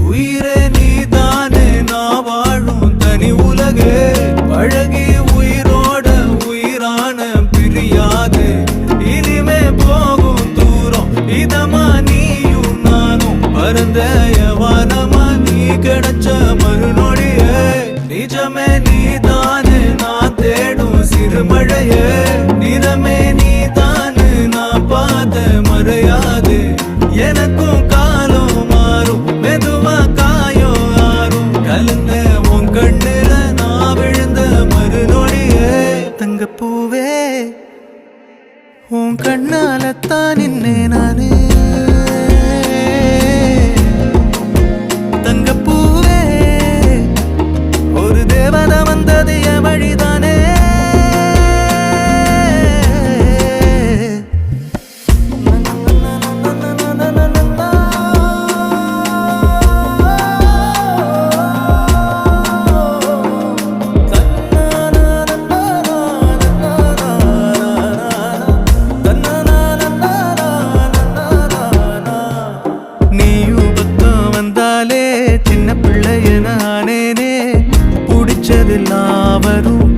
உயிரே நீதானே நான் வாழும் தனி உலகே பழகி உயிரோட உயிரான பிரியாது இனிமே போகும் தூரம் இதமா நீயும் நானும் பரந்த யவானமா நீ கிடைச்ச மறுநொடியே நிஜமே நீதானே நான் தேடும் சிறுமழையே நிறமே நீதானே நான் பார்த்த மறையாது எனக்கும் காலம் மாறும் மெதுவா காயம் ஆறும் கலந்த உன் கண்ணுல நான் விழுந்த மறுநொடியே தங்கப்பூவே உன் கண்ணாலத்தான் நின்னே நானே தங்கப்பூவே ஒரு தேவதை வந்தது என் வழிதானே சின்ன பிள்ளைய நானேனே பிடிச்சதெல்லாம் வரும்